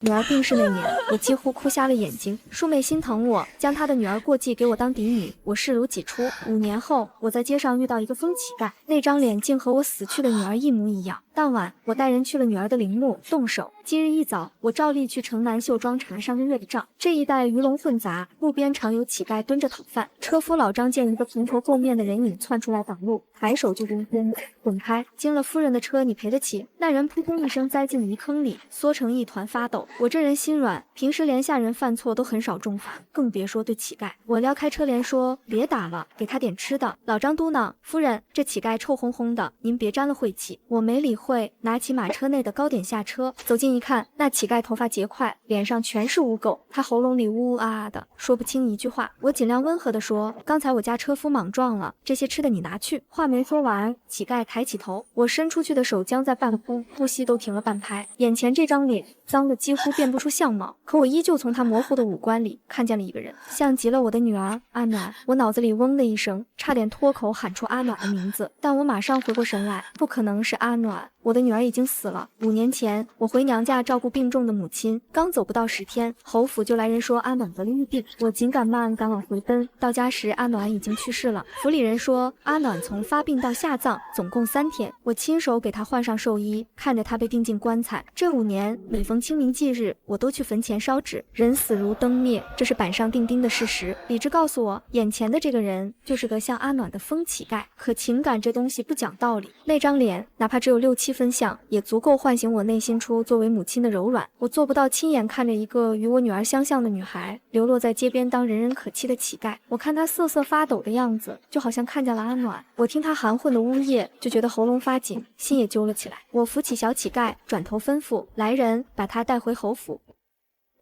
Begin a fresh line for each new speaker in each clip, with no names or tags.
女儿病逝那年，我几乎哭瞎了眼睛。淑妹心疼我，将她的女儿过继给我当嫡女，我视如己出。5年后，我在街上遇到一个疯乞丐，那张脸竟和我死去的女儿一模一样。当晚，我带人去了女儿的陵墓动手。今日一早，我照例去城南秀庄查上个月的账。这一带鱼龙混杂，路边常有乞丐蹲着讨饭。车夫老张见一个蓬头垢面的人影窜出来挡路，抬手就跟轰，滚开！惊了夫人的车，你赔得起？那人扑通一声栽进泥坑里，缩成一团发抖。我这人心软，平时连下人犯错都很少重罚，更别说对乞丐。我撩开车帘说：“别打了，给他点吃的。”老张嘟囔：“夫人，这乞丐臭烘烘的，您别沾了晦气。”我没理会，拿起马车内的糕点下车，走近一看，那乞丐头发结块，脸上全是污垢，他喉咙里呜呜啊啊的，说不清一句话。我尽量温和地说：“刚才我家车夫莽撞了，这些吃的你拿去。”话没说完，乞丐抬起头，我伸出去的手僵在半空，呼吸都停了半拍。眼前这张脸脏得几乎辨不出相貌，可我依旧从他模糊的五官里看见了一个人，像极了我的女儿阿暖。我脑子里嗡的一声，差点脱口喊出阿暖的名字，但我马上回过神来，不可能是阿暖，我的女儿已经死了。5年前，我回娘家照顾病重的母亲，刚走不到10天，侯府就来人说阿暖得了郁病。我紧赶慢赶往回奔，到家时阿暖已经去世了。府里人说阿暖从发病到下葬总共3天，我亲手给她换上寿衣，看着她被钉进棺材。这5年每逢清明祭日，我都去坟前烧纸。人死如灯灭，这是板上钉钉的事实。理智告诉我，眼前的这个人就是个像阿暖的疯乞丐。可情感这东西不讲道理，那张脸哪怕只有6、7分像，也足够唤醒我内心出作为母亲的柔软。我做不到亲眼看着一个与我女儿相像的女孩流落在街边当人人可欺的乞丐。我看她瑟瑟发抖的样子，就好像看见了阿暖。我听她含混的呜咽，就觉得喉咙发紧，心也揪了起来。我扶起小乞丐，转头吩咐来人把他带回侯府。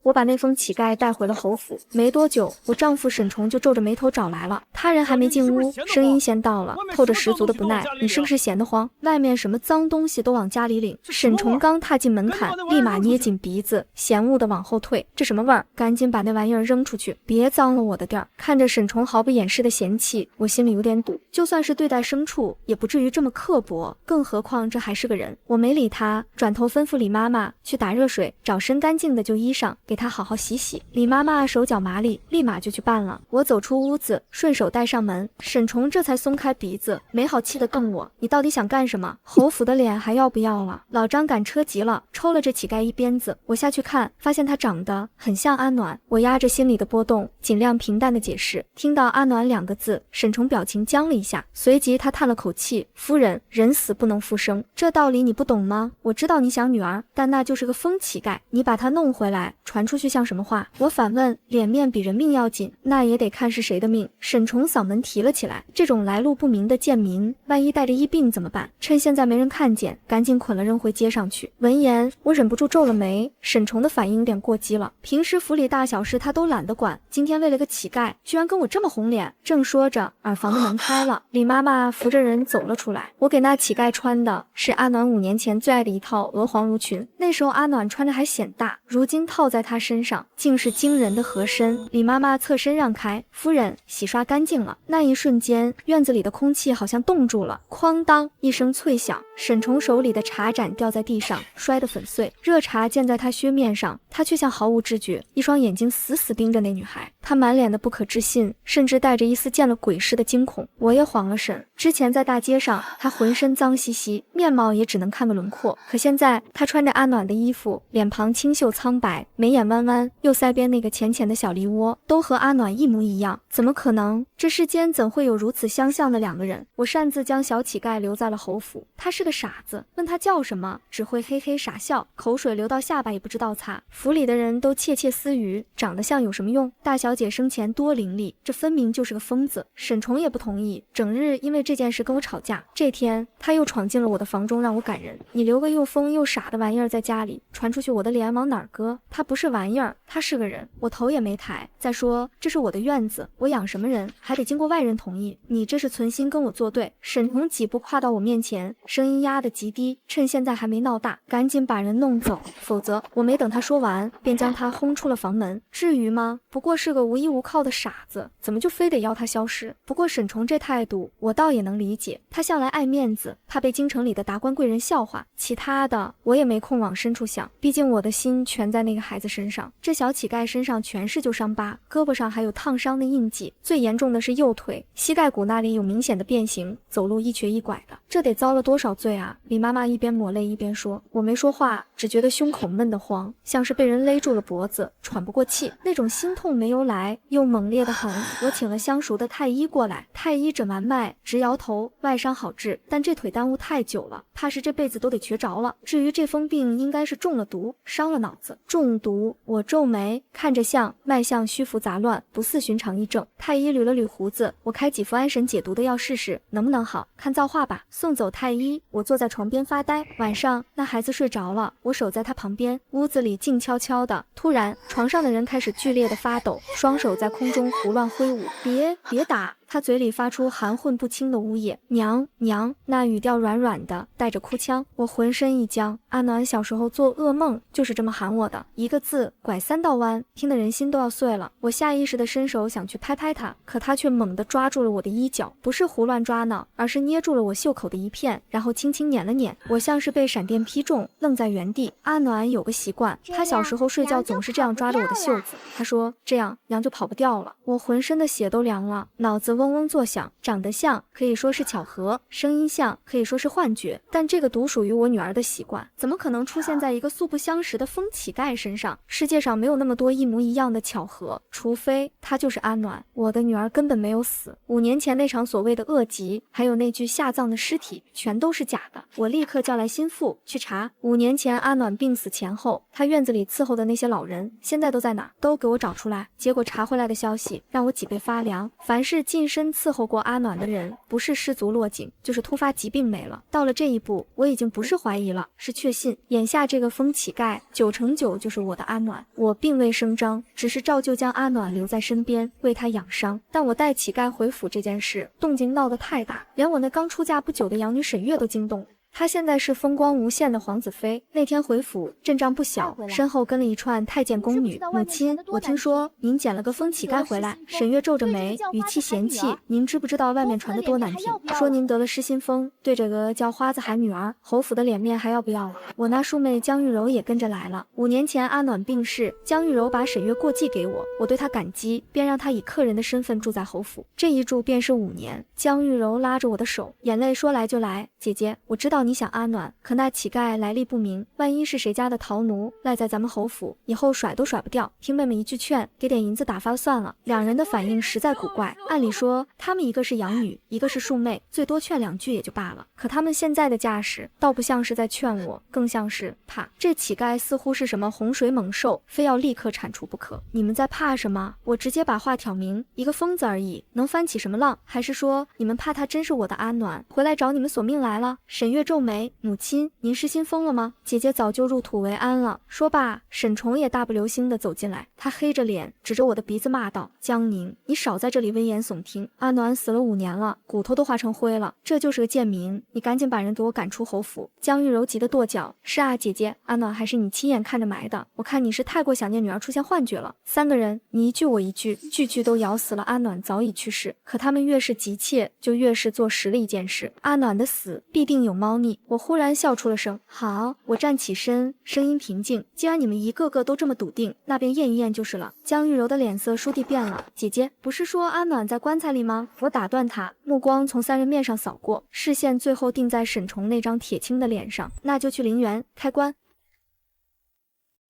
我把那封乞丐带回了侯府，没多久，我丈夫沈崇就皱着眉头找来了。他人还没进屋，声音先到了，透着十足的不耐：“你是不是闲得慌？外面什么脏东西都往家里领。”沈崇刚踏进门槛，立马捏紧鼻子，嫌恶的往后退：“这什么味儿？赶紧把那玩意儿扔出去，别脏了我的地儿！”看着沈崇毫不掩饰的嫌弃，我心里有点堵。就算是对待牲畜，也不至于这么刻薄，更何况这还是个人。我没理他，转头吩咐李妈妈去打热水，找身干净的旧衣裳，给他好好洗洗。李妈妈手脚麻利，立马就去办了。我走出屋子，顺手带上门，沈崇这才松开鼻子，没好气地瞪我：“你到底想干什么？侯府的脸还要不要了？”老张赶车急了，抽了这乞丐一鞭子。我下去看，发现他长得很像阿暖。我压着心里的波动，尽量平淡地解释。听到阿暖2个字，沈崇表情僵了一下，随即他叹了口气：“夫人，人死不能复生，这道理你不懂吗？我知道你想女儿，但那就是个疯乞丐，你把他弄回来，传出去像什么话？”我反问，脸面比人命要紧，那也得看是谁的命。沈崇嗓门提了起来：“这种来路不明的贱民，万一带着疫病怎么办？趁现在没人看见，赶紧捆了扔回街上去。”闻言，我忍不住皱了眉。沈崇的反应有点过激了，平时府里大小事他都懒得管，今天为了个乞丐，居然跟我这么红脸。正说着，耳房的门开了，李妈妈扶着人走了出来。我给那乞丐穿的是阿暖5年前最爱的一套鹅黄襦裙，那时候阿暖穿着还显大，如今套在他身上竟是惊人的合身。李妈妈侧身让开：“夫人，洗刷干净了。”那一瞬间，院子里的空气好像冻住了，哐当一声脆响，沈崇手里的茶盏掉在地上，摔得粉碎。热茶溅在他靴面上，他却像毫无知觉，一双眼睛死死盯着那女孩。他满脸的不可置信，甚至带着一丝见了鬼似的惊恐。我也慌了神。之前在大街上，他浑身脏兮兮，面貌也只能看个轮廓，可现在他穿着阿暖的衣服，脸庞清秀苍白，眉眼弯弯，右腮边那个浅浅的小梨窝都和阿暖一模一样。怎么可能？这世间怎会有如此相像的2个人？我擅自将小乞丐留在了侯府。他是个傻子，问他叫什么，只会嘿嘿傻笑，口水流到下巴也不知道擦。府里的人都窃窃私语，长得像有什么用？大小姐生前多伶俐，这分明就是个疯子。沈崇也不同意，整日因为这件事跟我吵架。这天他又闯进了我的房中，让我赶人。你留个又疯又傻的玩意儿在家里，传出去我的脸往哪儿搁？他不是这玩意儿，他是个人，我头也没抬。再说这是我的院子，我养什么人还得经过外人同意。你这是存心跟我作对。沈彤几步跨到我面前，声音压得极低，趁现在还没闹大，赶紧把人弄走，否则……我没等他说完，便将他轰出了房门。至于吗？不过是个无依无靠的傻子，怎么就非得要他消失？不过沈崇这态度，我倒也能理解，他向来爱面子，怕被京城里的达官贵人笑话。其他的我也没空往深处想，毕竟我的心全在那个孩子身上。这小乞丐身上全是旧伤疤，胳膊上还有烫伤的印记，最严重的是右腿膝盖骨那里有明显的变形，走路一瘸一拐的，这得遭了多少罪啊！李妈妈一边抹泪一边说。我没说话，只觉得胸口闷得慌，像是被人勒住了脖子，喘不过气，那种心痛没由来，又猛烈得很。我请了相熟的太医过来，太医诊完脉，直摇头，外伤好治，但这腿耽误太久了，怕是这辈子都得瘸着了。至于这疯病，应该是中了毒，伤了脑子。中毒？我皱眉，看着像脉象虚浮杂乱，不似寻常一症。太医捋了捋胡子，我开几副安神解毒的药试试，能不能好？看造化吧。送走太医，我坐在床边发呆。晚上那孩子睡着了，我守在他旁边，屋子里静悄悄的。突然，床上的人开始剧烈的发抖，双手在空中胡乱挥舞。别打！他嘴里发出含混不清的呜咽，娘，那语调软软的，带着哭腔。我浑身一僵，阿暖小时候做噩梦就是这么喊我的，一个字拐3道弯，听得人心都要碎了。我下意识的伸手想去拍拍他，可他却猛地抓住了我的衣角，不是胡乱抓呢，而是捏住了我袖口的一片，然后轻轻捻了捻。我像是被闪电劈中，愣在原地。阿暖有个习惯，他小时候睡觉总是这样抓着我的袖子，他说这样娘就跑不掉了。我浑身的血都凉了，脑子嗡嗡作响，长得像可以说是巧合，声音像可以说是幻觉，但这个独属于我女儿的习惯，怎么可能出现在一个素不相识的疯乞丐身上？世界上没有那么多一模一样的巧合，除非他就是阿暖。我的女儿根本没有死，5年前那场所谓的恶疾，还有那具下葬的尸体，全都是假的。我立刻叫来心腹去查，5年前阿暖病死前后，他院子里伺候的那些老人现在都在哪？都给我找出来。结果查回来的消息让我脊背发凉，凡是近身伺候过阿暖的人，不是失足落井，就是突发疾病没了。到了这一步，我已经不是怀疑了，是确信。眼下这个疯乞丐9成9就是我的阿暖。我并未声张，只是照旧将阿暖留在身边，为他养伤。但我带乞丐回府这件事，动静闹得太大，连我那刚出嫁不久的养女沈月都惊动了。她现在是风光无限的皇子妃，那天回府阵仗不小，身后跟了一串太监宫女。母亲，我听说您捡了个疯乞丐回来。沈月皱着眉，语气嫌弃，您知不知道外面传得多难听，说您得了失心疯，对这个叫花子喊女儿，侯府的脸面还要不要了？我那庶妹江玉柔也跟着来了。5年前阿暖病逝，江玉柔把沈月过继给我，我对她感激，便让她以客人的身份住在侯府，这一住便是5年。江玉柔拉着我的手，眼泪说来就来，姐姐，我知道你想阿暖，可那乞丐来历不明，万一是谁家的逃奴，赖在咱们侯府，以后甩都甩不掉。听妹妹一句劝，给点银子打发了算了。两人的反应实在古怪，按理说他们一个是养女，一个是庶妹，最多劝2句也就罢了，可他们现在的架势，倒不像是在劝我，更像是怕。这乞丐似乎是什么洪水猛兽，非要立刻铲除不可。你们在怕什么？我直接把话挑明，一个疯子而已，能翻起什么浪？还是说你们怕他真是我的阿暖，回来找你们索命来了？沈月皱眉，母亲，您失心疯了吗？姐姐早就入土为安了。说罢，沈崇也大不留心地走进来，他黑着脸指着我的鼻子骂道：江宁，你少在这里危言耸听，阿暖死了5年了，骨头都化成灰了，这就是个贱民，你赶紧把人给我赶出侯府。江玉柔急得跺脚，是啊姐姐，阿暖还是你亲眼看着埋的，我看你是太过想念女儿出现幻觉了。3个人你一句我一句，句句都咬死了阿暖早已去世，可他们越是急切，就越是做实了一件事，阿暖的死必定有猫腻。我忽然笑出了声，好，我站起身，声音平静，既然你们一个个都这么笃定，那便验一验就是了。江玉柔的脸色倏地变了，姐姐，不是说阿暖在棺材里吗？我打断她，目光从3人面上扫过，视线最后定在沈崇那张铁青的脸上。那就去陵园开棺。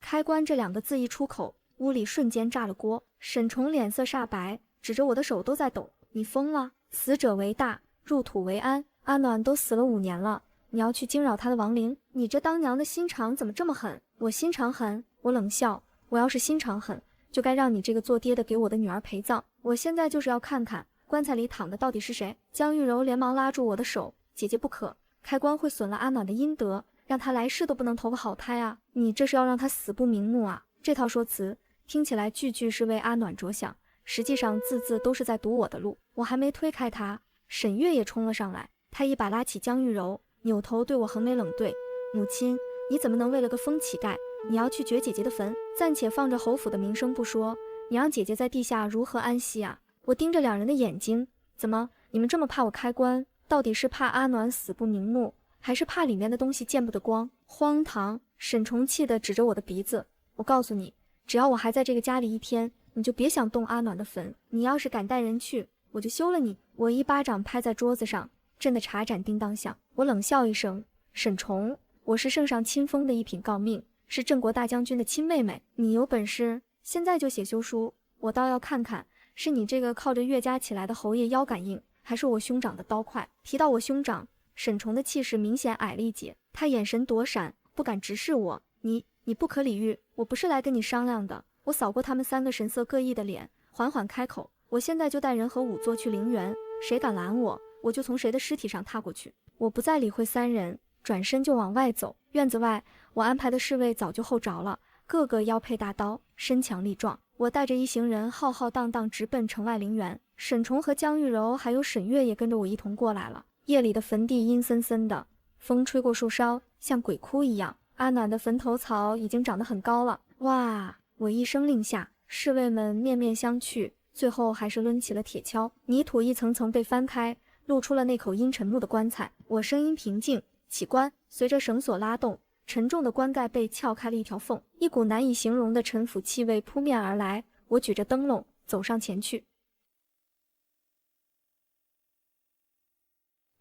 开棺这2个字一出口，屋里瞬间炸了锅。沈崇脸色煞白，指着我的手都在抖，你疯了？死者为大，入土为安，阿暖都死了5年了，你要去惊扰他的亡灵？你这当娘的心肠怎么这么狠？我心肠狠？我冷笑，我要是心肠狠，就该让你这个做爹的给我的女儿陪葬。我现在就是要看看棺材里躺的到底是谁。江玉柔连忙拉住我的手，姐姐不可，开棺会损了阿暖的阴德，让他来世都不能投个好胎啊！你这是要让他死不瞑目啊！这套说辞听起来句句是为阿暖着想，实际上字字都是在堵我的路。我还没推开他，沈月也冲了上来，他一把拉起江玉柔，扭头对我横眉冷对：母亲，你怎么能为了个疯乞丐，你要去掘姐姐的坟？暂且放着侯府的名声不说，你让姐姐在地下如何安息啊？我盯着两人的眼睛，怎么，你们这么怕我开棺？到底是怕阿暖死不瞑目，还是怕里面的东西见不得光？荒唐！沈重气地指着我的鼻子，我告诉你，只要我还在这个家里一天，你就别想动阿暖的坟。你要是敢带人去，我就休了你！我一巴掌拍在桌子上，震得茶盏叮当响。我冷笑一声，沈重，我是圣上亲封的一品诰命，是郑国大将军的亲妹妹，你有本事现在就写休书，我倒要看看是你这个靠着岳家起来的侯爷腰杆硬，还是我兄长的刀快。提到我兄长，沈重的气势明显矮了一截，他眼神躲闪，不敢直视我。你不可理喻，我不是来跟你商量的。我扫过他们三个神色各异的脸，缓缓开口，我现在就带人和仵作去陵园，谁敢拦我，我就从谁的尸体上踏过去。我不再理会三人，转身就往外走。院子外，我安排的侍卫早就候着了，个个腰佩大刀，身强力壮。我带着一行人浩浩荡荡直奔城外陵园，沈重和江玉柔还有沈月也跟着我一同过来了。夜里的坟地阴森森的，风吹过树梢，像鬼哭一样。阿暖的坟头草已经长得很高了。哇！我一声令下，侍卫们面面相觑，最后还是抡起了铁锹，泥土一层层被翻开，露出了那口阴沉木的棺材。我声音平静，起棺。随着绳索拉动，沉重的棺盖被撬开了一条缝，一股难以形容的陈腐气味扑面而来。我举着灯笼走上前去。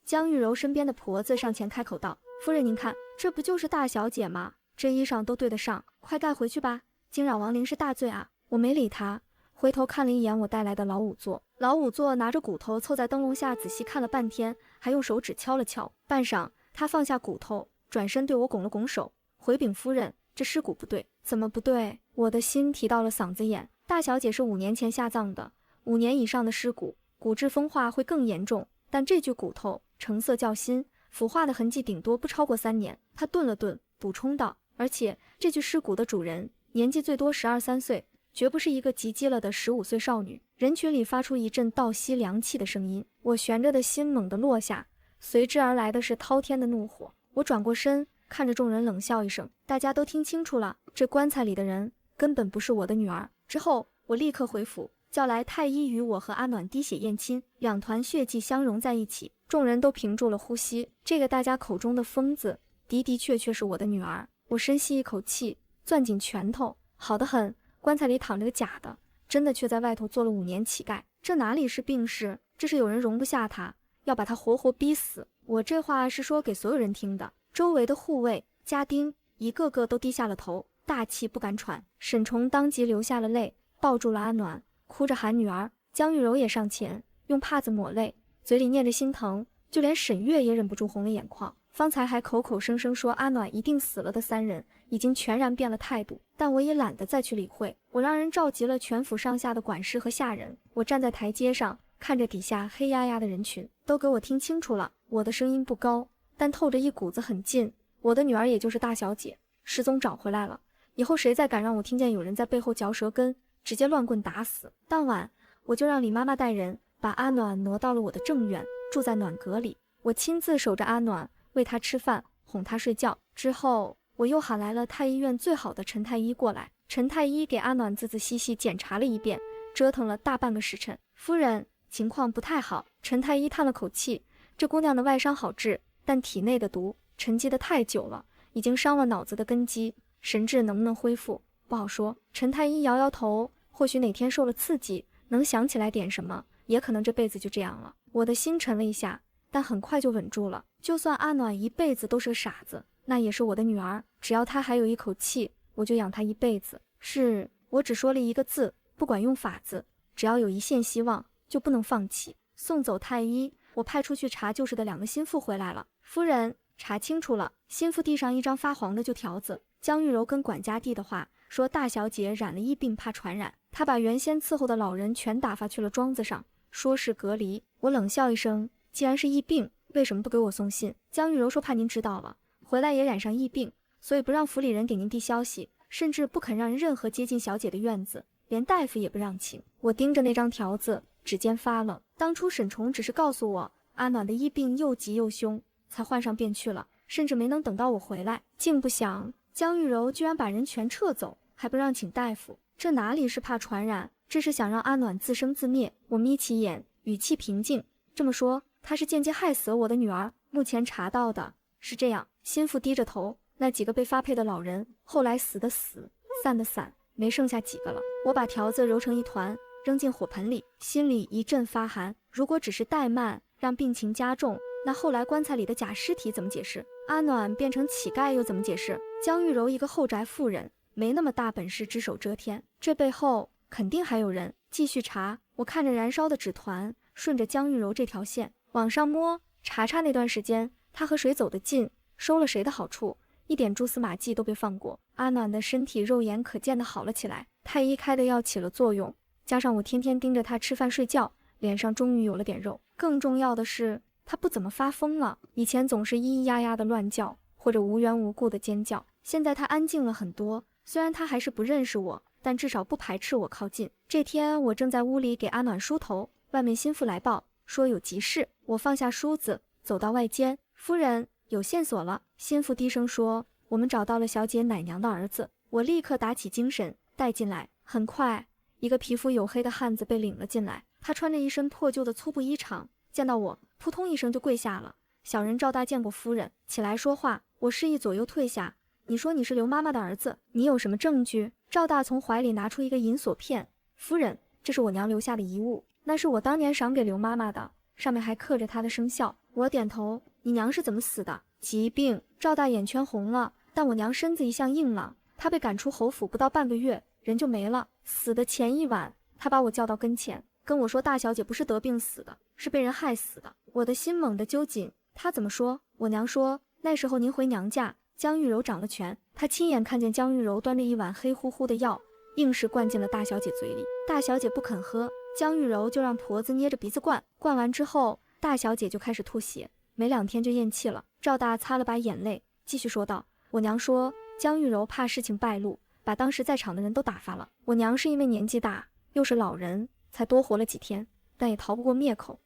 江玉柔身边的婆子上前开口道：夫人您看，这不就是大小姐吗？这衣裳都对得上，快盖回去吧，惊扰亡灵是大罪啊。我没理他，回头看了一眼我带来的老仵作。老仵作拿着骨头凑在灯笼下仔细看了半天，还用手指敲了敲。半晌，他放下骨头，转身对我拱了拱手，回禀夫人，这尸骨不对。怎么不对？我的心提到了嗓子眼。大小姐是5年前下葬的，5年以上的尸骨，骨质风化会更严重，但这具骨头成色较新，腐化的痕迹顶多不超过3年。他顿了顿，补充道，而且这具尸骨的主人年纪最多12、13岁，绝不是一个及笄了的15岁少女。人群里发出一阵倒吸凉气的声音，我悬着的心猛地落下，随之而来的是滔天的怒火。我转过身，看着众人冷笑一声，大家都听清楚了，这棺材里的人根本不是我的女儿。之后我立刻回府，叫来太医与我和阿暖滴血验亲，2团血迹相融在一起。众人都屏住了呼吸，这个大家口中的疯子的的确确是我的女儿。我深吸一口气，攥紧拳头，好得很。棺材里躺着个假的，真的却在外头做了5年乞丐。这哪里是病逝，这是有人容不下他，要把他活活逼死。我这话是说给所有人听的，周围的护卫家丁一个个都低下了头，大气不敢喘。沈重当即流下了泪，抱住了阿暖，哭着喊女儿。江玉柔也上前用帕子抹泪，嘴里念着心疼，就连沈月也忍不住红了眼眶。方才还口口声声说阿暖一定死了的3人，已经全然变了态度，但我也懒得再去理会。我让人召集了全府上下的管事和下人，我站在台阶上，看着底下黑压压的人群，都给我听清楚了。我的声音不高，但透着一股子很近。我的女儿也就是大小姐失踪找回来了，以后谁再敢让我听见有人在背后嚼舌根，直接乱棍打死。当晚我就让李妈妈带人把阿暖挪到了我的正院，住在暖阁里。我亲自守着阿暖，喂他吃饭，哄他睡觉。之后我又喊来了太医院最好的陈太医过来。陈太医给阿暖仔仔细细检查了一遍，折腾了大半个时辰。夫人，情况不太好。陈太医叹了口气，这姑娘的外伤好治，但体内的毒沉积得太久了，已经伤了脑子的根基，神智能不能恢复不好说。陈太医摇摇头，或许哪天受了刺激，能想起来点什么，也可能这辈子就这样了。我的心沉了一下，但很快就稳住了。就算阿暖一辈子都是个傻子，那也是我的女儿，只要她还有一口气，我就养她一辈子。是，我只说了一个字，不管用法子，只要有一线希望，就不能放弃。送走太医，我派出去查就是的2个心腹回来了。夫人，查清楚了。心腹递上一张发黄的旧条子，江玉柔跟管家递的话说大小姐染了疫病，怕传染，她把原先伺候的老人全打发去了庄子上，说是隔离。我冷笑一声，既然是疫病，为什么不给我送信？江玉柔说怕您知道了，回来也染上疫病，所以不让府里人给您递消息，甚至不肯让人任何接近小姐的院子，连大夫也不让请。我盯着那张条子，指尖发冷。当初沈崇只是告诉我阿暖的医病又急又凶，才换上便去了，甚至没能等到我回来。竟不想江玉柔居然把人全撤走，还不让请大夫，这哪里是怕传染，这是想让阿暖自生自灭。我眯起眼，语气平静，这么说，他是间接害死了我的女儿。目前查到的是这样。心腹低着头，那几个被发配的老人，后来死的死，散的散，没剩下几个了。我把条子揉成一团，扔进火盆里，心里一阵发寒。如果只是怠慢，让病情加重，那后来棺材里的假尸体怎么解释？阿暖变成乞丐又怎么解释？江玉柔一个后宅妇人，没那么大本事只手遮天，这背后肯定还有人。继续查，我看着燃烧的纸团，顺着江玉柔这条线往上摸，查查那段时间她和谁走得近，收了谁的好处，一点蛛丝马迹都别放过。阿暖的身体肉眼可见的好了起来，太医开的药起了作用，加上我天天盯着他吃饭睡觉，脸上终于有了点肉。更重要的是，他不怎么发疯了，以前总是咿咿呀呀的乱叫，或者无缘无故的尖叫，现在他安静了很多。虽然他还是不认识我，但至少不排斥我靠近。这天我正在屋里给阿暖梳头，外面心腹来报说有急事。我放下梳子，走到外间，夫人，有线索了。心腹低声说，我们找到了小姐奶娘的儿子。我立刻打起精神，带进来。很快，一个皮肤黝黑的汉子被领了进来，他穿着一身破旧的粗布衣裳，见到我扑通一声就跪下了。小人赵大见过夫人，起来说话。我示意左右退下。你说你是刘妈妈的儿子，你有什么证据？赵大从怀里拿出一个银锁片。夫人，这是我娘留下的遗物，那是我当年赏给刘妈妈的，上面还刻着她的生肖。我点头。你娘是怎么死的？疾病。赵大眼圈红了，但我娘身子一向硬朗，她被赶出侯府不到半个月，人就没了。死的前一晚，她把我叫到跟前，跟我说大小姐不是得病死的，是被人害死的。我的心猛地揪紧。她怎么说？我娘说，那时候您回娘家，江玉柔掌了权，她亲眼看见江玉柔端着一碗黑乎乎的药，硬是灌进了大小姐嘴里。大小姐不肯喝，江玉柔就让婆子捏着鼻子灌，灌完之后，大小姐就开始吐血，没2天就咽气了。赵大擦了把眼泪，继续说道，我娘说江玉柔怕事情败露，把当时在场的人都打发了。我娘是因为年纪大，又是老人，才多活了几天，但也逃不过灭口。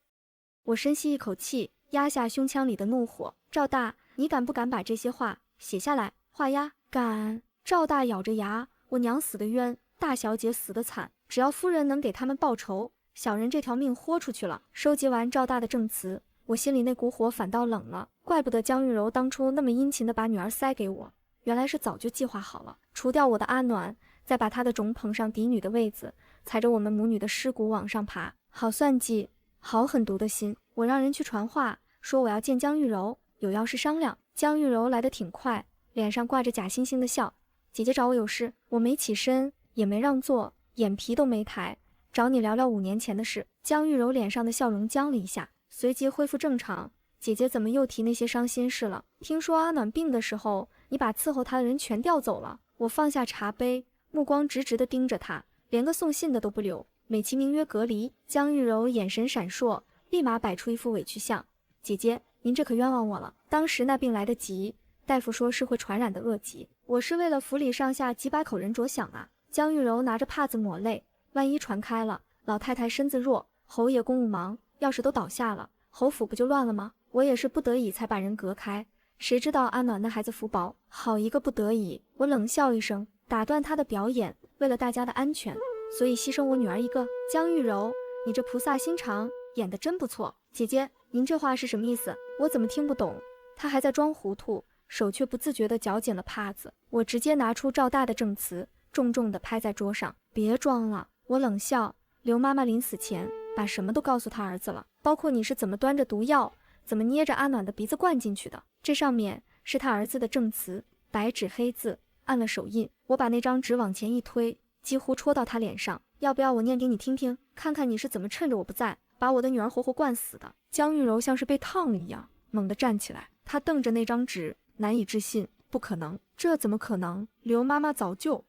我深吸一口气，压下胸腔里的怒火。赵大，你敢不敢把这些话写下来画押？敢。赵大咬着牙，我娘死得冤，大小姐死得惨，只要夫人能给他们报仇，小人这条命豁出去了。收集完赵大的证词，我心里那股火反倒冷了。怪不得江玉柔当初那么殷勤地把女儿塞给我，原来是早就计划好了，除掉我的阿暖，再把她的种捧上嫡女的位子，踩着我们母女的尸骨往上爬。好算计，好狠毒的心。我让人去传话，说我要见江玉柔，有要事商量。江玉柔来得挺快，脸上挂着假惺惺的笑，姐姐找我有事。我没起身，也没让座，眼皮都没抬，找你聊聊5年前的事。江玉柔脸上的笑容僵了一下，随即恢复正常。姐姐怎么又提那些伤心事了？听说阿暖病的时候，你把伺候他的人全调走了。我放下茶杯，目光直直地盯着他，连个送信的都不留，美其名曰隔离。江玉柔眼神闪烁，立马摆出一副委屈相。姐姐，您这可冤枉我了。当时那病来得急，大夫说是会传染的恶疾，我是为了府里上下几百口人着想啊。江玉柔拿着帕子抹泪，万一传开了，老太太身子弱，侯爷公务忙，要是都倒下了，侯府不就乱了吗？我也是不得已才把人隔开，谁知道阿暖那孩子福薄，好一个不得已。我冷笑一声，打断他的表演，为了大家的安全，所以牺牲我女儿一个。江玉柔，你这菩萨心肠演得真不错。姐姐，您这话是什么意思？我怎么听不懂？他还在装糊涂，手却不自觉地绞紧了帕子。我直接拿出赵大的证词，重重地拍在桌上。别装了。我冷笑，刘妈妈临死前把什么都告诉他儿子了，包括你是怎么端着毒药，怎么捏着阿暖的鼻子灌进去的。这上面是他儿子的证词，白纸黑字，按了手印。我把那张纸往前一推，几乎戳到他脸上。要不要我念给你听听，看看你是怎么趁着我不在把我的女儿活活灌死的？江玉柔像是被烫了一样，猛地站起来，她瞪着那张纸，难以置信。不可能，这怎么可能？刘妈妈早就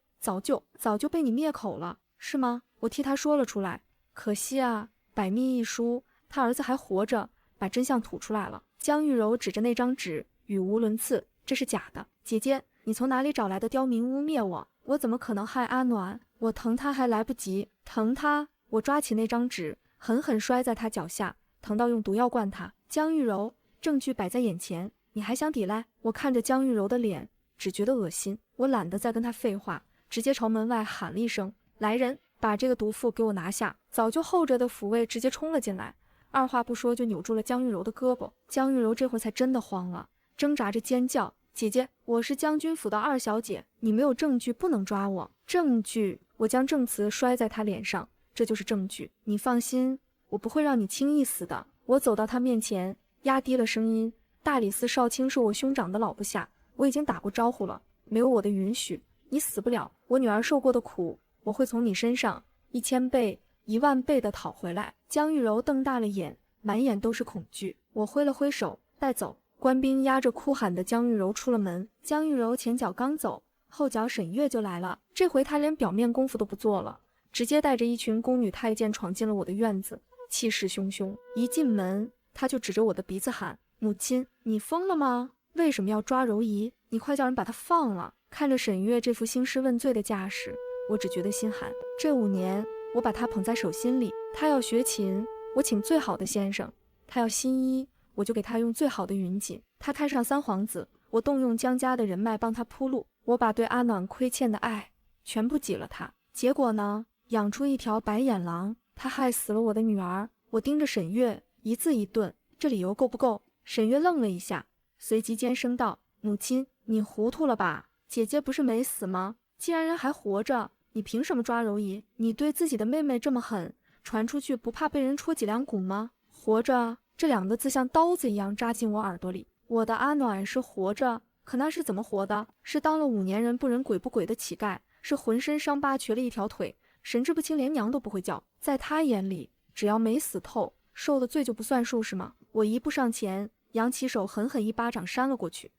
被你灭口了，是吗？我替她说了出来，可惜啊，百密一疏，她儿子还活着，把真相吐出来了。江玉柔指着那张纸，语无伦次，这是假的。姐姐，你从哪里找来的刁民污蔑我？我怎么可能害阿暖？我疼他还来不及，疼他！我抓起那张纸，狠狠摔在他脚下，疼到用毒药灌他。江玉柔，证据摆在眼前，你还想抵赖？我看着江玉柔的脸，只觉得恶心。我懒得再跟他废话，直接朝门外喊了一声：“来人，把这个毒妇给我拿下！”早就候着的抚卫直接冲了进来，二话不说就扭住了江玉柔的胳膊。江玉柔这会儿才真的慌了，挣扎着尖叫：“姐姐，我是将军府的二小姐，你没有证据不能抓我。”证据？我将证词摔在他脸上，这就是证据。你放心，我不会让你轻易死的。我走到他面前，压低了声音：“大理寺少卿是我兄长的老部下，我已经打过招呼了，没有我的允许，你死不了。我女儿受过的苦，我会从你身上1000倍、10000倍的讨回来。”江玉柔瞪大了眼，满眼都是恐惧。我挥了挥手，带走。官兵压着哭喊的江玉柔出了门。江玉柔前脚刚走，后脚沈月就来了。这回她连表面功夫都不做了，直接带着一群宫女太监闯进了我的院子，气势汹汹。一进门，她就指着我的鼻子喊：“母亲，你疯了吗？为什么要抓柔仪？你快叫人把她放了！”看着沈月这副兴师问罪的架势，我只觉得心寒。这5年，我把她捧在手心里。她要学琴，我请最好的先生；她要新衣，我就给她用最好的云锦。她开上3皇子，我动用江家的人脉帮她铺路。我把对阿暖亏欠的爱全部给了她，结果呢，养出一条白眼狼。她害死了我的女儿。我盯着沈月，一字一顿：“这理由够不够？”沈月愣了一下，随即尖声道：“母亲，你糊涂了吧？姐姐不是没死吗？既然人还活着，你凭什么抓柔仪？你对自己的妹妹这么狠，传出去不怕被人戳脊梁骨吗？活着这2个字像刀子一样扎进我耳朵里。我的阿暖是活着，可那是怎么活的？是当了5年人不人鬼不鬼的乞丐，是浑身伤疤瘸了一条腿，神志不清，连娘都不会叫。在他眼里，只要没死透，受的罪就不算数是吗？”我一步上前，扬起手狠狠一巴掌扇了过去。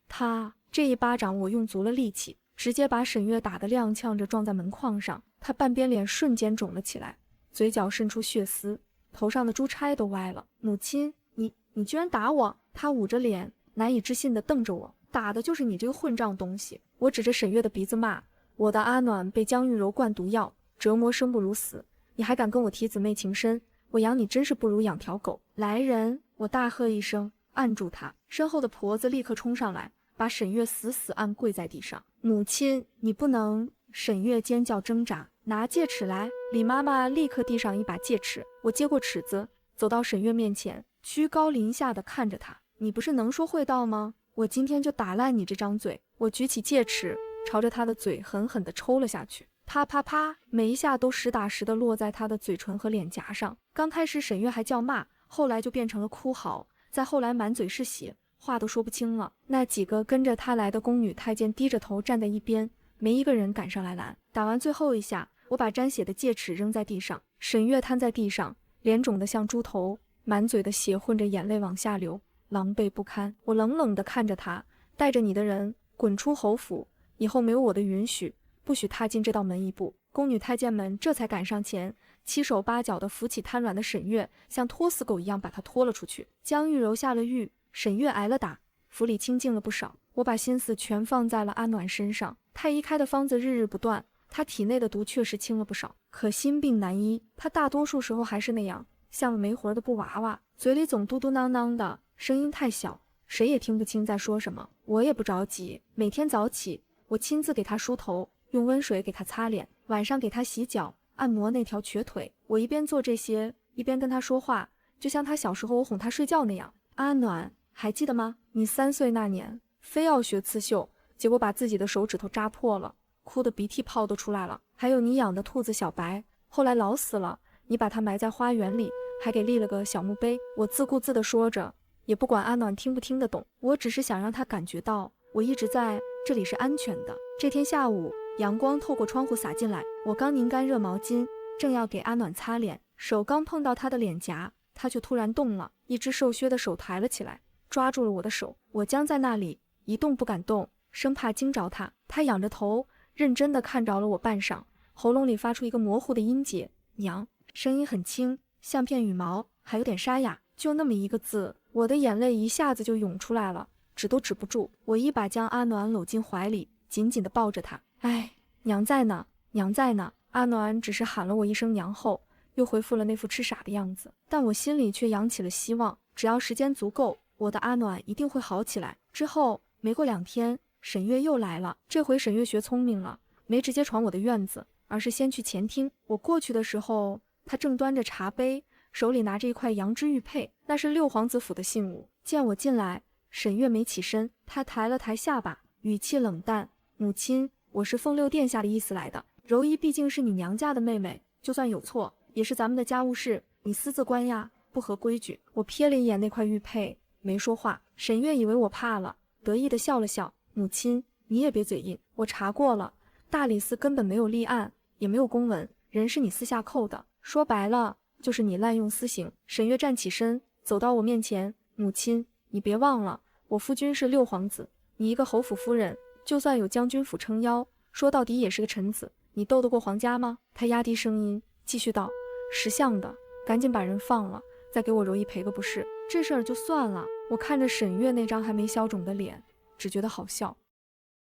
这一巴掌我用足了力气，直接把沈月打得踉跄着撞在门框上。他半边脸瞬间肿了起来，嘴角渗出血丝，头上的珠钗都歪了。“母亲，你居然打我！”他捂着脸，难以置信地瞪着我：“打的就是你这个混账东西！”我指着沈月的鼻子骂：“我的阿暖被江玉柔灌毒药，折磨生不如死，你还敢跟我提姊妹情深？我养你真是不如养条狗！”来人！我大喝一声，按住他。身后的婆子立刻冲上来，把沈月死死按跪在地上。“母亲，你不能！”沈月尖叫挣扎：“拿戒尺来！”李妈妈立刻递上一把戒尺。我接过尺子，走到沈月面前，居高临下地看着她：“你不是能说会道吗？我今天就打烂你这张嘴！”我举起戒尺，朝着她的嘴狠狠地抽了下去。啪啪啪，每一下都实打实地落在她的嘴唇和脸颊上。刚开始沈月还叫骂，后来就变成了哭嚎，再后来满嘴是血，话都说不清了。那几个跟着他来的宫女太监低着头站在一边，没一个人赶上来拦。打完最后一下，我把沾血的戒尺扔在地上，沈月瘫在地上，脸肿得像猪头，满嘴的血混着眼泪往下流，狼狈不堪。我冷冷地看着他：“带着你的人滚出侯府，以后没有我的允许，不许踏进这道门一步。”宫女太监们这才赶上前，七手八脚地扶起瘫软的沈月，像拖死狗一样把她拖了出去。江玉柔下了狱，沈月挨了打，府里清静了不少。我把心思全放在了阿暖身上，太医开的方子日日不断，他体内的毒确实轻了不少，可心病难医，他大多数时候还是那样，像个没活的布娃娃，嘴里总嘟嘟囔囔的，声音太小，谁也听不清在说什么。我也不着急，每天早起，我亲自给他梳头，用温水给他擦脸，晚上给他洗脚，按摩那条瘸腿。我一边做这些，一边跟他说话，就像他小时候我哄他睡觉那样。阿暖，还记得吗？你3岁那年，非要学刺绣，结果把自己的手指头扎破了，哭得鼻涕泡都出来了。还有你养的兔子小白，后来老死了，你把它埋在花园里，还给立了个小墓碑。我自顾自地说着，也不管阿暖听不听得懂，我只是想让他感觉到我一直在这里是安全的。这天下午，阳光透过窗户洒进来，我刚拧干热毛巾，正要给阿暖擦脸，手刚碰到他的脸颊，他却突然动了，一只瘦削的手抬了起来，抓住了我的手。我僵在那里，一动不敢动，生怕惊着他。他仰着头，认真地看着了我半晌，喉咙里发出一个模糊的音节，娘，声音很轻，像片羽毛，还有点沙哑，就那么一个字。我的眼泪一下子就涌出来了，止都止不住。我一把将阿暖搂进怀里，紧紧地抱着他。哎，娘在呢，娘在呢。阿暖只是喊了我一声娘后，又恢复了那副痴傻的样子，但我心里却扬起了希望，只要时间足够，我的阿暖一定会好起来。之后没过2天，沈月又来了，这回沈月学聪明了，没直接闯我的院子，而是先去前厅。我过去的时候，他正端着茶杯，手里拿着一块羊脂玉佩，那是六皇子府的信物。见我进来，沈月没起身，她抬了抬下巴，语气冷淡：母亲，我是奉六殿下的意思来的。柔仪毕竟是你娘家的妹妹，就算有错，也是咱们的家务事，你私自关押，不合规矩。我瞥了一眼那块玉佩，没说话。沈月以为我怕了，得意地笑了笑：母亲，你也别嘴硬，我查过了，大理寺根本没有立案，也没有公文，人是你私下扣的，说白了就是你滥用私刑。沈月站起身，走到我面前：母亲，你别忘了，我夫君是六皇子，你一个侯府夫人，就算有将军府撑腰，说到底也是个臣子，你斗得过皇家吗？他压低声音继续道：识相的，赶紧把人放了，再给我柔仪赔个不是。这事儿就算了。我看着沈月那张还没消肿的脸，只觉得好笑。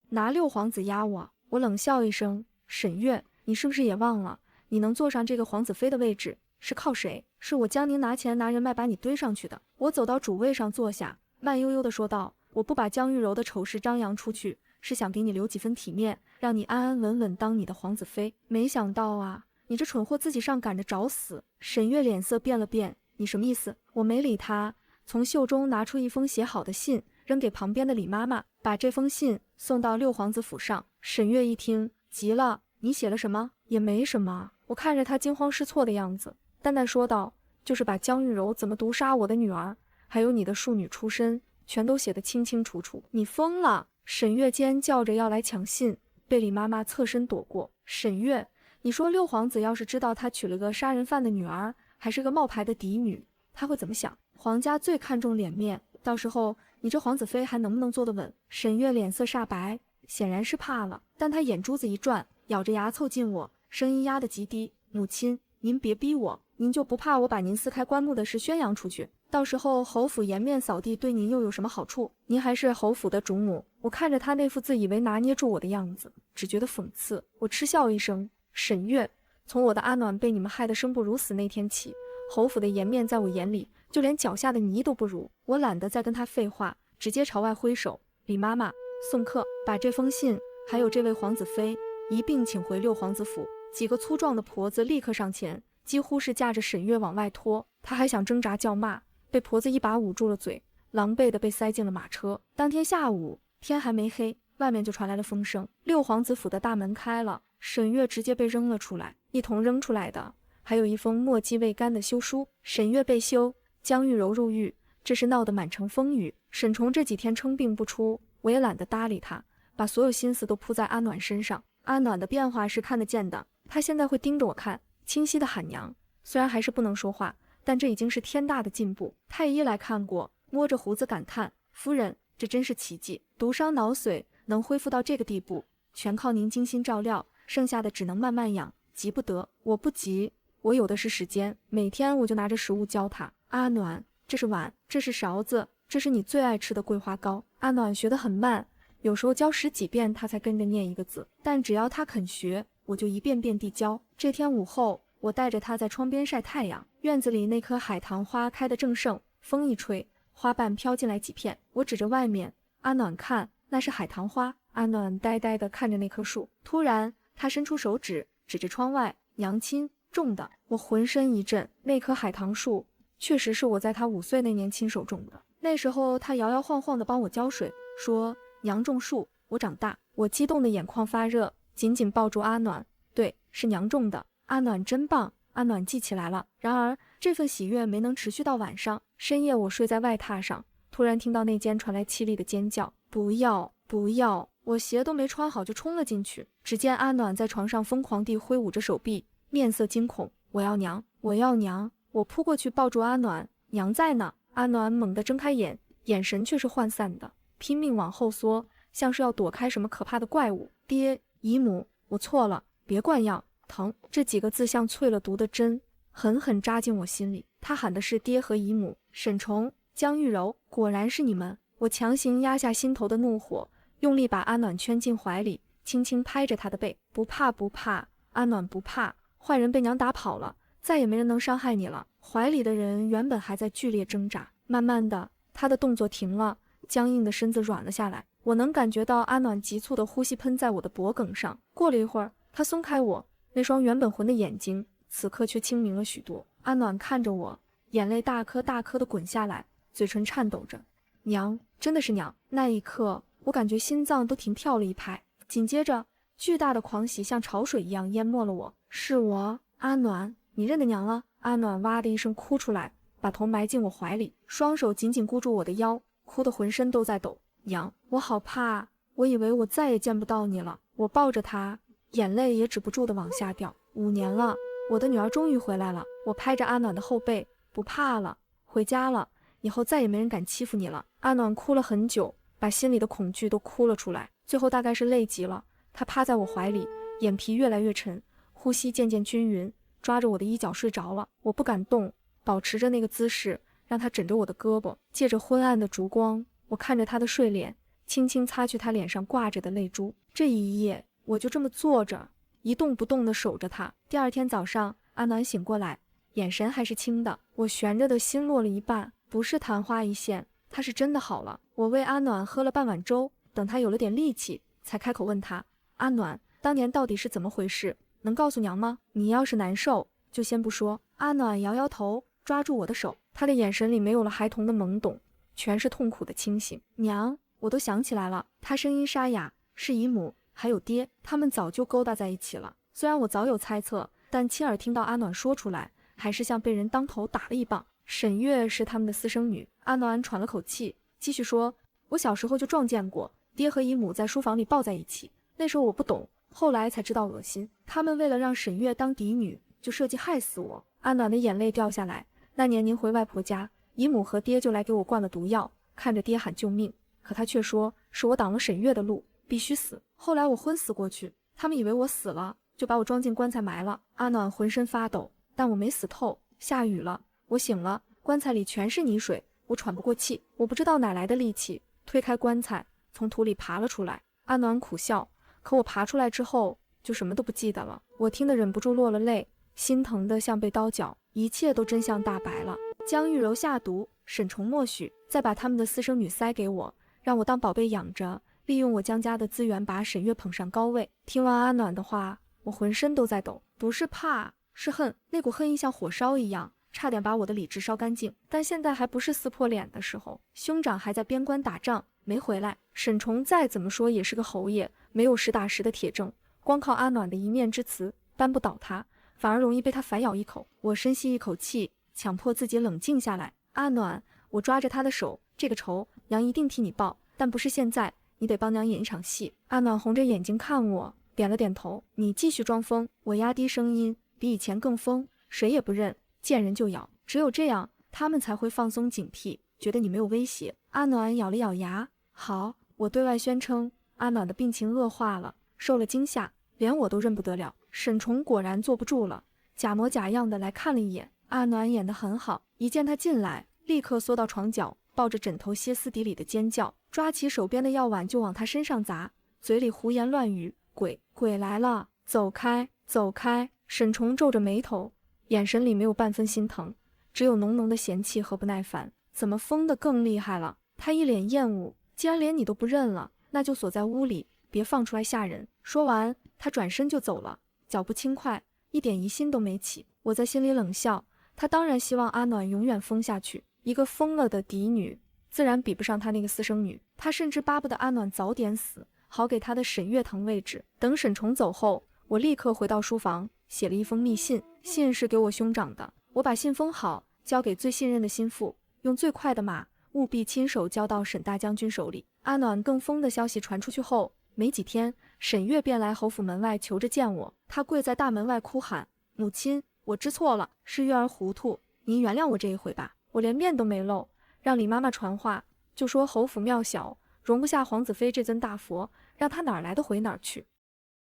拿六皇子压我，我冷笑一声：沈月，你是不是也忘了，你能坐上这个皇子妃的位置是靠谁？是我江宁拿钱拿人脉把你堆上去的。我走到主位上坐下，慢悠悠地说道：我不把江玉柔的丑事张扬出去，是想给你留几分体面，让你安安稳稳当你的皇子妃。没想到啊，你这蠢货自己上赶着找死。沈月脸色变了变：你什么意思？我没理他，从袖中拿出一封写好的信，扔给旁边的李妈妈，把这封信送到六皇子府上。沈月一听急了：你写了什么？也没什么。我看着他惊慌失措的样子，淡淡说道：就是把江玉柔怎么毒杀我的女儿，还有你的庶女出身，全都写得清清楚楚。你疯了！沈月尖叫着要来抢信，被李妈妈侧身躲过。沈月，你说六皇子要是知道他娶了个杀人犯的女儿，还是个冒牌的嫡女，他会怎么想？皇家最看重脸面，到时候你这皇子妃还能不能坐得稳？沈月脸色煞白，显然是怕了，但她眼珠子一转，咬着牙凑近我，声音压得极低：母亲，您别逼我，您就不怕我把您撕开棺木的事宣扬出去？到时候侯府颜面扫地，对您又有什么好处？您还是侯府的主母。我看着他那副自以为拿捏住我的样子，只觉得讽刺。我嗤笑一声：沈月，从我的阿暖被你们害得生不如死那天起，侯府的颜面在我眼里就连脚下的泥都不如。我懒得再跟他废话，直接朝外挥手：李妈妈，送客，把这封信还有这位皇子妃一并请回六皇子府。几个粗壮的婆子立刻上前，几乎是架着沈月往外拖。她还想挣扎叫骂，被婆子一把捂住了嘴，狼狈地被塞进了马车。当天下午，天还没黑，外面就传来了风声，六皇子府的大门开了，沈月直接被扔了出来。一同扔出来的还有一封墨迹未干的休书：沈月被休，江玉柔入狱。这是闹得满城风雨。沈崇这几天称病不出，我也懒得搭理他，把所有心思都扑在阿暖身上。阿暖的变化是看得见的，他现在会盯着我看，清晰的喊娘，虽然还是不能说话，但这已经是天大的进步。太医来看过，摸着胡子感叹：夫人，这真是奇迹，毒伤脑髓能恢复到这个地步，全靠您精心照料，剩下的只能慢慢养，急不得。我不急，我有的是时间，每天我就拿着食物教他。阿暖，这是碗，这是勺子，这是你最爱吃的桂花糕。阿暖学得很慢，有时候教10几遍他才跟着念一个字，但只要他肯学，我就一遍遍地教。这天午后，我带着他在窗边晒太阳，院子里那棵海棠花开得正盛，风一吹，花瓣飘进来几片。我指着外面：阿暖看，那是海棠花。阿暖呆呆地看着那棵树，突然他伸出手指，指着窗外：娘亲，种的。我浑身一震，那棵海棠树确实是我在他5岁那年亲手种的。那时候他摇摇晃晃地帮我浇水，说娘种树，我长大。我激动的眼眶发热，紧紧抱住阿暖：对，是娘种的。阿暖真棒，阿暖记起来了。然而这份喜悦没能持续到晚上。深夜我睡在外榻上，突然听到内间传来凄厉的尖叫：不要，不要！我鞋都没穿好就冲了进去，只见阿暖在床上疯狂地挥舞着手臂，面色惊恐：我要娘，我要娘！我扑过去抱住阿暖：娘在呢！阿暖猛地睁开眼，眼神却是涣散的，拼命往后缩，像是要躲开什么可怕的怪物。爹，姨母，我错了，别灌药，疼！这几个字像淬了毒的针，狠狠扎进我心里。他喊的是爹和姨母。沈崇、江玉柔，果然是你们！我强行压下心头的怒火，用力把阿暖圈进怀里，轻轻拍着他的背。不怕不怕，阿暖不怕，坏人被娘打跑了，再也没人能伤害你了。怀里的人原本还在剧烈挣扎，慢慢的，他的动作停了，僵硬的身子软了下来。我能感觉到阿暖急促的呼吸喷在我的脖颈上。过了一会儿，他松开我，那双原本浑的眼睛此刻却清明了许多。阿暖看着我，眼泪大颗大颗的滚下来，嘴唇颤抖着。娘，真的是娘。那一刻，我感觉心脏都停跳了一拍，紧接着巨大的狂喜像潮水一样淹没了我。是我，阿暖，你认得娘了？阿暖哇的一声哭出来，把头埋进我怀里，双手紧紧箍住我的腰，哭得浑身都在抖。娘，我好怕，我以为我再也见不到你了。我抱着她，眼泪也止不住的往下掉。5年了，我的女儿终于回来了。我拍着阿暖的后背，不怕了，回家了，以后再也没人敢欺负你了。阿暖哭了很久，把心里的恐惧都哭了出来，最后大概是累极了，他趴在我怀里，眼皮越来越沉，呼吸渐渐均匀，抓着我的衣角睡着了。我不敢动，保持着那个姿势，让他枕着我的胳膊，借着昏暗的烛光，我看着他的睡脸，轻轻擦去他脸上挂着的泪珠。这一夜，我就这么坐着，一动不动地守着他。第二天早上，阿暖醒过来，眼神还是清的，我悬着的心落了一半，不是昙花一现，他是真的好了。我喂阿暖喝了半碗粥，等他有了点力气，才开口问他：阿暖，当年到底是怎么回事？能告诉娘吗？你要是难受，就先不说。阿暖摇摇头，抓住我的手，他的眼神里没有了孩童的懵懂，全是痛苦的清醒。娘，我都想起来了，他声音沙哑，是姨母还有爹，他们早就勾搭在一起了。虽然我早有猜测，但亲耳听到阿暖说出来，还是像被人当头打了一棒。沈月是他们的私生女。阿暖喘了口气，继续说，我小时候就撞见过爹和姨母在书房里抱在一起，那时候我不懂，后来才知道恶心。他们为了让沈月当嫡女，就设计害死我。阿暖的眼泪掉下来。那年您回外婆家，姨母和爹就来给我灌了毒药，看着爹喊救命，可他却说是我挡了沈月的路，必须死。后来我昏死过去，他们以为我死了，就把我装进棺材埋了。阿暖浑身发抖，但我没死透。下雨了，我醒了，棺材里全是泥水，我喘不过气，我不知道哪来的力气，推开棺材，从土里爬了出来。阿暖苦笑，可我爬出来之后就什么都不记得了。我听得忍不住落了泪，心疼得像被刀绞，一切都真相大白了。江玉柔下毒，沈重默许，再把他们的私生女塞给我，让我当宝贝养着，利用我江家的资源把沈月捧上高位。听完阿暖的话，我浑身都在抖，不是怕，是恨。那股恨意像火烧一样，差点把我的理智烧干净。但现在还不是撕破脸的时候，兄长还在边关打仗，没回来。沈重再怎么说也是个侯爷，没有实打实的铁证，光靠阿暖的一面之词扳不倒他，反而容易被他反咬一口。我深吸一口气，强迫自己冷静下来。阿暖，我抓着他的手，这个仇娘一定替你报，但不是现在，你得帮娘演一场戏。阿暖红着眼睛看我，点了点头。你继续装疯。我压低声音，比以前更疯，谁也不认，见人就咬，只有这样，他们才会放松警惕，觉得你没有威胁。阿暖咬了咬牙，好，我对外宣称阿暖的病情恶化了，受了惊吓，连我都认不得了。沈重果然坐不住了，假模假样的来看了一眼。阿暖演得很好，一见他进来，立刻缩到床角，抱着枕头歇斯底里的尖叫，抓起手边的药碗就往他身上砸，嘴里胡言乱语，鬼来了，走开走开。沈重皱着眉头，眼神里没有半分心疼，只有浓浓的嫌弃和不耐烦。怎么疯得更厉害了？他一脸厌恶，既然连你都不认了，那就锁在屋里，别放出来吓人。说完，他转身就走了，脚步轻快，一点疑心都没起。我在心里冷笑，他当然希望阿暖永远疯下去，一个疯了的嫡女，自然比不上他那个私生女。他甚至巴不得阿暖早点死，好给他的沈月腾位置。等沈重走后，我立刻回到书房，写了一封密信，信是给我兄长的。我把信封好，交给最信任的心腹，用最快的马，务必亲手交到沈大将军手里。阿暖更疯的消息传出去后，没几天，沈月便来侯府门外求着见我。她跪在大门外哭喊：母亲，我知错了，是月儿糊涂，您原谅我这一回吧。我连面都没露，让李妈妈传话，就说侯府庙小，容不下皇子妃这尊大佛，让他哪儿来的回哪儿去。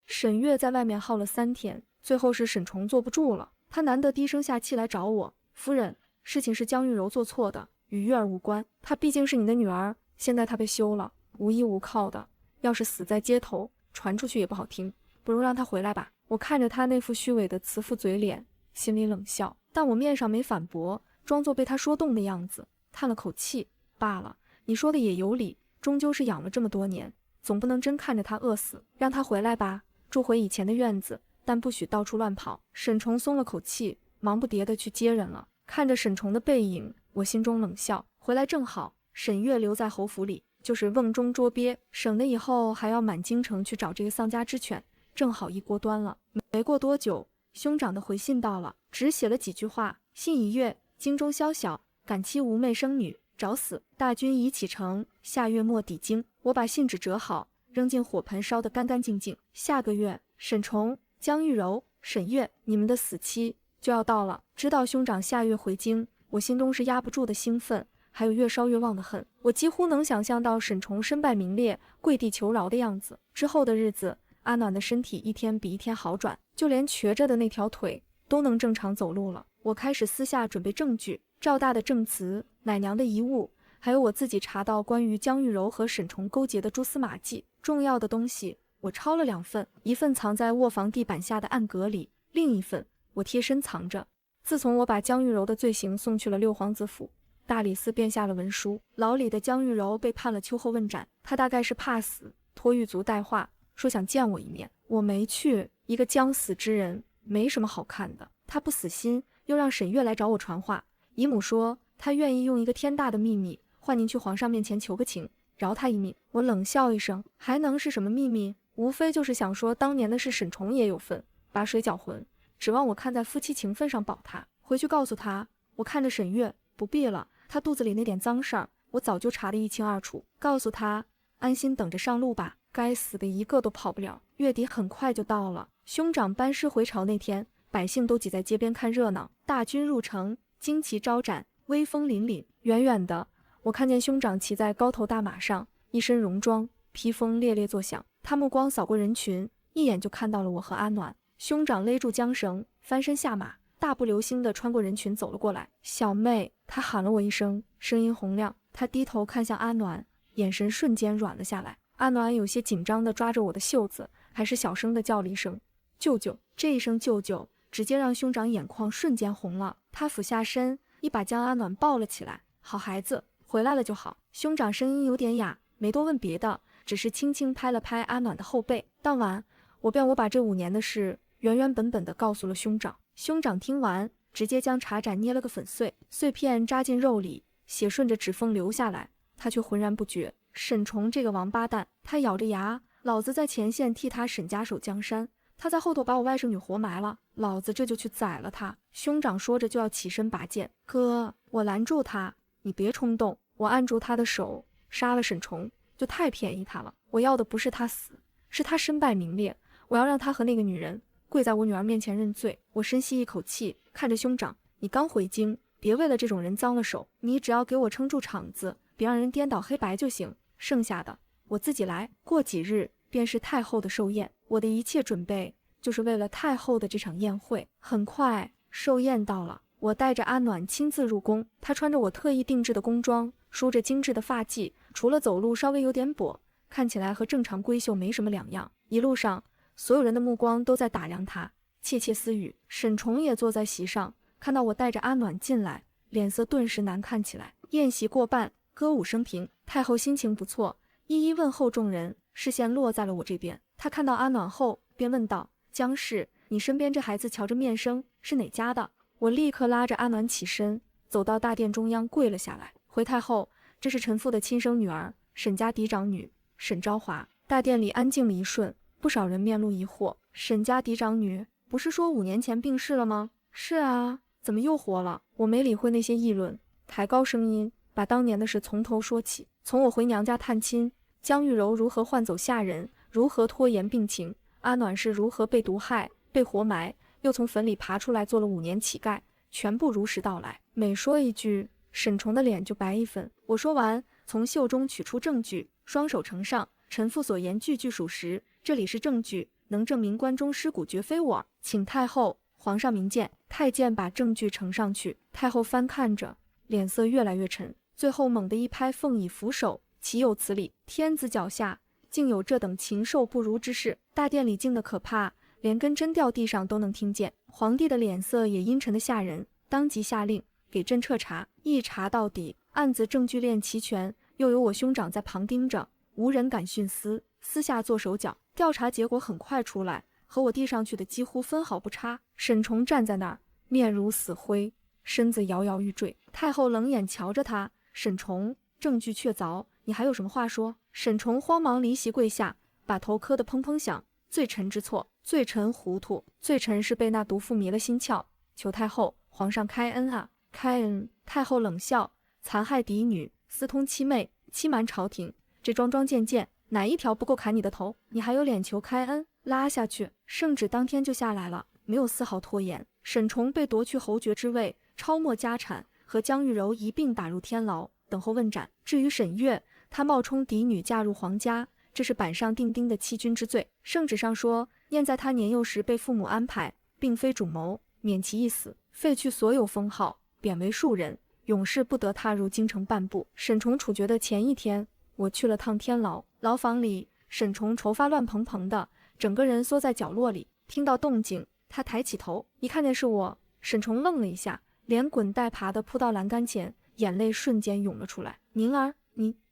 沈月在外面耗了3天，最后是沈重坐不住了，他难得低声下气来找我。夫人，事情是江玉柔做错的，与月儿无关，她毕竟是你的女儿，现在她被休了，无依无靠的，要是死在街头，传出去也不好听，不如让他回来吧。我看着他那副虚伪的慈父嘴脸，心里冷笑，但我面上没反驳，装作被他说动的样子，叹了口气，罢了，你说的也有理，终究是养了这么多年，总不能真看着他饿死，让他回来吧，住回以前的院子，但不许到处乱跑。沈崇松了口气，忙不迭地去接人了。看着沈崇的背影，我心中冷笑，回来正好，沈月留在侯府里，就是瓮中捉鳖，省得以后还要满京城去找这个丧家之犬，正好一锅端了。没过多久，兄长的回信到了，只写了几句话：信已阅，京中宵小，感妻无妹生女，早死，大军已启程，下月末抵京。我把信纸折好，扔进火盆烧得干干净净。下个月，沈崇、江玉柔、沈月，你们的死期就要到了。知道兄长下月回京，我心中是压不住的兴奋，还有越烧越旺的恨。我几乎能想象到沈崇身败名裂，跪地求饶的样子。之后的日子，阿暖的身体一天比一天好转，就连瘸着的那条腿都能正常走路了。我开始私下准备证据，赵大的证词，奶娘的遗物，还有我自己查到关于江玉柔和沈崇勾结的蛛丝马迹。重要的东西我抄了2份，一份藏在卧房地板下的暗格里，另一份我贴身藏着。自从我把江玉柔的罪行送去了六皇子府，大理寺便下了文书，牢里的江玉柔被判了秋后问斩。她大概是怕死，托狱卒带话说想见我一面，我没去。一个将死之人没什么好看的，他不死心，又让沈月来找我传话。姨母说她愿意用一个天大的秘密换您去皇上面前求个情，饶他一命。我冷笑一声，还能是什么秘密？无非就是想说当年的事沈崇也有份，把水搅浑，指望我看在夫妻情分上保他。回去告诉他，我看着沈月不必了，他肚子里那点脏事儿我早就查得一清二楚。告诉他安心等着上路吧，该死的一个都跑不了。月底很快就到了，兄长班师回朝那天，百姓都挤在街边看热闹，大军入城，旌旗招展，威风凛凛。远远的，我看见兄长骑在高头大马上，一身戎装，披风猎猎作响。他目光扫过人群，一眼就看到了我和阿暖。兄长勒住缰绳，翻身下马，大步流星地穿过人群走了过来。小妹，他喊了我一声，声音洪亮。他低头看向阿暖，眼神瞬间软了下来。阿暖有些紧张地抓着我的袖子，还是小声地叫了一声舅舅。这一声舅舅直接让兄长眼眶瞬间红了，他俯下身，一把将阿暖抱了起来。好孩子，回来了就好。兄长声音有点哑，没多问别的，只是轻轻拍了拍阿暖的后背。当晚我把这5年的事原原本本地告诉了兄长。兄长听完，直接将茶盏捏了个粉碎，碎片扎进肉里，血顺着指缝流下来，他却浑然不觉。沈崇这个王八蛋，他咬着牙，老子在前线替他沈家守江山，他在后头把我外甥女活埋了，老子这就去宰了他。兄长说着就要起身拔剑，哥，我拦住他，你别冲动。我按住他的手，杀了沈崇就太便宜他了，我要的不是他死，是他身败名裂，我要让他和那个女人跪在我女儿面前认罪。我深吸一口气，看着兄长，你刚回京，别为了这种人脏了手，你只要给我撑住场子，别让人颠倒黑白就行，剩下的我自己来。过几日便是太后的寿宴，我的一切准备就是为了太后的这场宴会。很快寿宴到了，我带着阿暖亲自入宫，她穿着我特意定制的宫装，梳着精致的发髻，除了走路稍微有点跛，看起来和正常闺秀没什么两样。一路上所有人的目光都在打量她，窃窃私语。沈崇也坐在席上，看到我带着阿暖进来，脸色顿时难看起来。宴席过半，歌舞升平，太后心情不错，一一问候众人，视线落在了我这边。她看到阿暖后便问道，江氏，你身边这孩子瞧着面生，是哪家的？我立刻拉着阿暖起身，走到大殿中央跪了下来。回太后，这是臣父的亲生女儿，沈家嫡长女沈昭华。大殿里安静了一瞬，不少人面露疑惑，沈家嫡长女不是说5年前病逝了吗？是啊，怎么又活了？我没理会那些议论，抬高声音把当年的事从头说起。从我回娘家探亲，江玉柔如何换走下人，如何拖延病情，阿暖是如何被毒害被活埋，又从坟里爬出来做了5年乞丐，全部如实道来。每说一句，沈崇的脸就白一分。我说完，从袖中取出证据，双手呈上，臣父所言句句属实，这里是证据，能证明关中尸骨绝非我，请太后皇上明鉴。太监把证据呈上去，太后翻看着，脸色越来越沉，最后猛地一拍凤椅扶手，岂有此理！天子脚下，竟有这等禽兽不如之事。大殿里静得可怕，连根针掉地上都能听见。皇帝的脸色也阴沉的吓人，当即下令给朕彻查，一查到底，案子证据链齐全，又有我兄长在旁盯着，无人敢徇私，私下做手脚。调查结果很快出来，和我递上去的几乎分毫不差。沈崇站在那儿，面如死灰，身子摇摇欲坠。太后冷眼瞧着他，沈崇，证据确凿，你还有什么话说？沈崇慌忙离席跪下，把头磕得砰砰响。罪臣之错，罪臣糊涂，罪臣是被那毒妇迷了心窍，求太后皇上开恩啊，开恩！太后冷笑，残害嫡女，私通妻妹，欺瞒朝廷，这桩桩件件，哪一条不够砍你的头？你还有脸求开恩？拉下去！圣旨当天就下来了，没有丝毫拖延。沈崇被夺去侯爵之位，抄没家产，和江玉柔一并打入天牢，等候问斩。至于沈月，她冒充嫡女嫁入皇家，这是板上钉钉的欺君之罪。圣旨上说，念在她年幼时被父母安排，并非主谋，免其一死，废去所有封号，贬为庶人，永世不得踏入京城半步。沈崇处决的前一天，我去了趟天牢，牢房里沈崇头发乱蓬蓬的，整个人缩在角落里。听到动静，他抬起头，一看见是我，沈崇愣了一下，连滚带爬地扑到栏杆前，眼泪瞬间涌了出来。宁儿，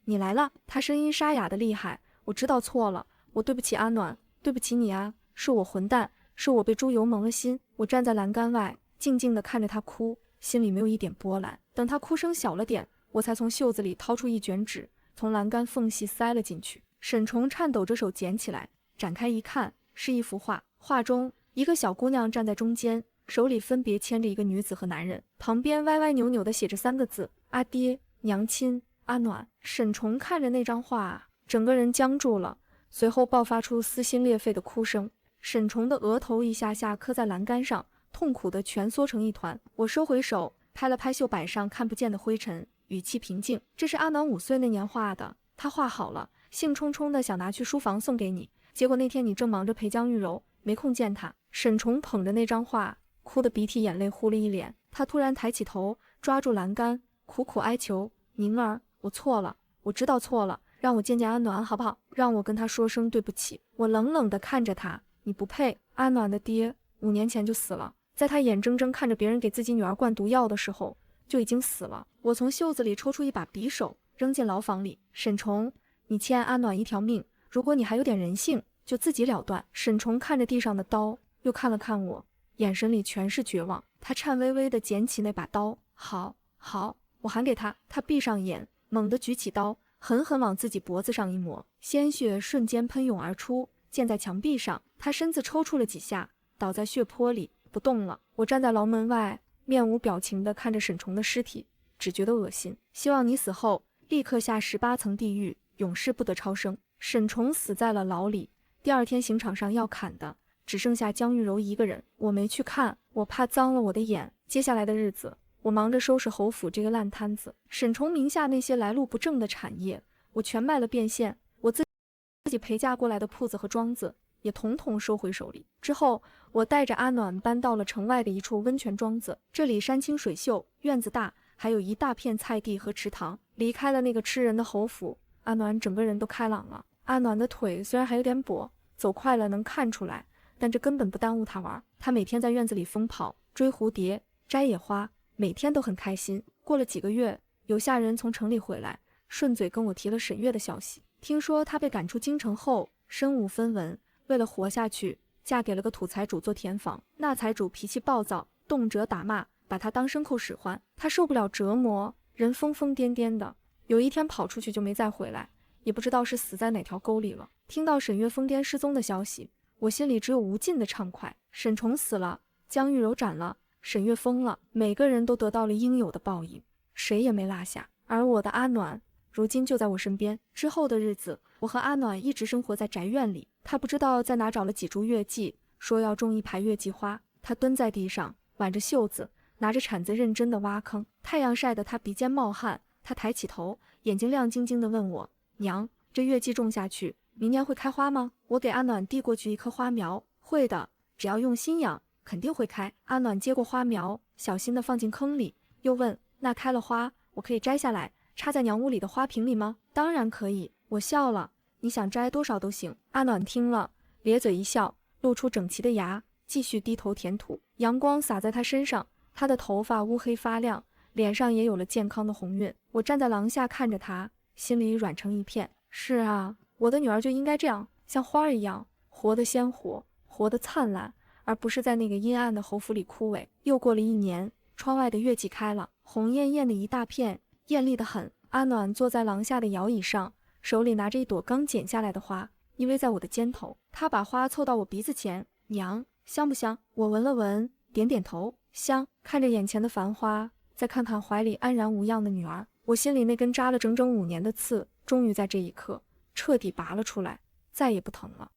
你来了。他声音沙哑的厉害。我知道错了，我对不起阿暖，对不起你啊，是我混蛋，是我被猪油蒙了心。我站在栏杆外，静静地看着他哭，心里没有一点波澜。等他哭声小了点，我才从袖子里掏出一卷纸，从栏杆缝隙塞了进去。沈崇颤抖着手捡起来，展开一看，是一幅画。画中一个小姑娘站在中间，手里分别牵着一个女子和男人，旁边歪歪扭扭地写着3个字：阿爹、娘亲、阿暖。沈崇看着那张画，整个人僵住了，随后爆发出撕心裂肺的哭声。沈崇的额头一下下磕在栏杆上，痛苦的蜷缩成一团。我收回手，拍了拍袖摆上看不见的灰尘，语气平静：这是阿暖5岁那年画的，他画好了，兴冲冲的想拿去书房送给你，结果那天你正忙着陪江玉柔，没空见他。沈崇捧着那张画，哭得鼻涕眼泪糊了一脸。他突然抬起头，抓住栏杆，苦苦哀求：宁儿，我错了，我知道错了，让我见见阿暖好不好？让我跟他说声对不起。我冷冷地看着他，你不配。阿暖的爹5年前就死了，在他眼睁睁看着别人给自己女儿灌毒药的时候就已经死了。我从袖子里抽出一把匕首，扔进牢房里。沈崇，你欠阿暖一条命，如果你还有点人性，就自己了断。沈崇看着地上的刀，又看了看我，眼神里全是绝望。他颤巍巍地捡起那把刀，好，我喊给他。他闭上眼，猛地举起刀，狠狠往自己脖子上一抹，鲜血瞬间喷涌而出，溅在墙壁上。他身子抽搐了几下，倒在血泊里不动了。我站在牢门外，面无表情地看着沈崇的尸体，只觉得恶心。希望你死后立刻下18层地狱，永世不得超生。沈崇死在了牢里，第2天刑场上要砍的只剩下江玉柔一个人。我没去看，我怕脏了我的眼。接下来的日子，我忙着收拾侯府这个烂摊子，沈崇名下那些来路不正的产业，我全卖了变现。我自己陪嫁过来的铺子和庄子也统统收回手里。之后，我带着阿暖搬到了城外的一处温泉庄子，这里山清水秀，院子大，还有一大片菜地和池塘。离开了那个吃人的侯府，阿暖整个人都开朗了。阿暖的腿虽然还有点跛，走快了能看出来，但这根本不耽误他玩。他每天在院子里疯跑，追蝴蝶，摘野花，每天都很开心。过了几个月，有下人从城里回来，顺嘴跟我提了沈月的消息。听说她被赶出京城后身无分文，为了活下去，嫁给了个土财主做田房。那财主脾气暴躁，动辄打骂，把她当牲口使唤。她受不了折磨，人疯疯癫癫的，有一天跑出去就没再回来，也不知道是死在哪条沟里了。听到沈月疯癫失踪的消息，我心里只有无尽的畅快。沈崇死了，江玉柔斩了，沈月疯了，每个人都得到了应有的报应，谁也没落下。而我的阿暖如今就在我身边。之后的日子，我和阿暖一直生活在宅院里。他不知道在哪找了几株月季，说要种1排月季花。他蹲在地上，挽着袖子，拿着铲子认真地挖坑。太阳晒得他鼻尖冒汗，他抬起头，眼睛亮晶晶地问我：娘，这月季种下去，明年会开花吗？我给阿暖递过去一棵花苗，会的，只要用心养，肯定会开。阿暖接过花苗，小心地放进坑里，又问：那开了花，我可以摘下来插在娘屋里的花瓶里吗？当然可以。我笑了，你想摘多少都行。阿暖听了，咧嘴一笑，露出整齐的牙，继续低头填土。阳光洒在他身上，他的头发乌黑发亮，脸上也有了健康的红晕。我站在廊下看着他，心里软成一片。是啊，我的女儿就应该这样，像花儿一样，活得鲜活，活得灿烂，而不是在那个阴暗的侯府里枯萎。又过了1年，窗外的月季开了，红艳艳的一大片，艳丽得很。阿暖坐在廊下的摇椅上，手里拿着一朵刚剪下来的花，依偎在我的肩头。他把花凑到我鼻子前，娘，香不香？我闻了闻，点点头，香。看着眼前的繁花，再看看怀里安然无恙的女儿，我心里那根扎了整整5年的刺，终于在这一刻彻底拔了出来，再也不疼了。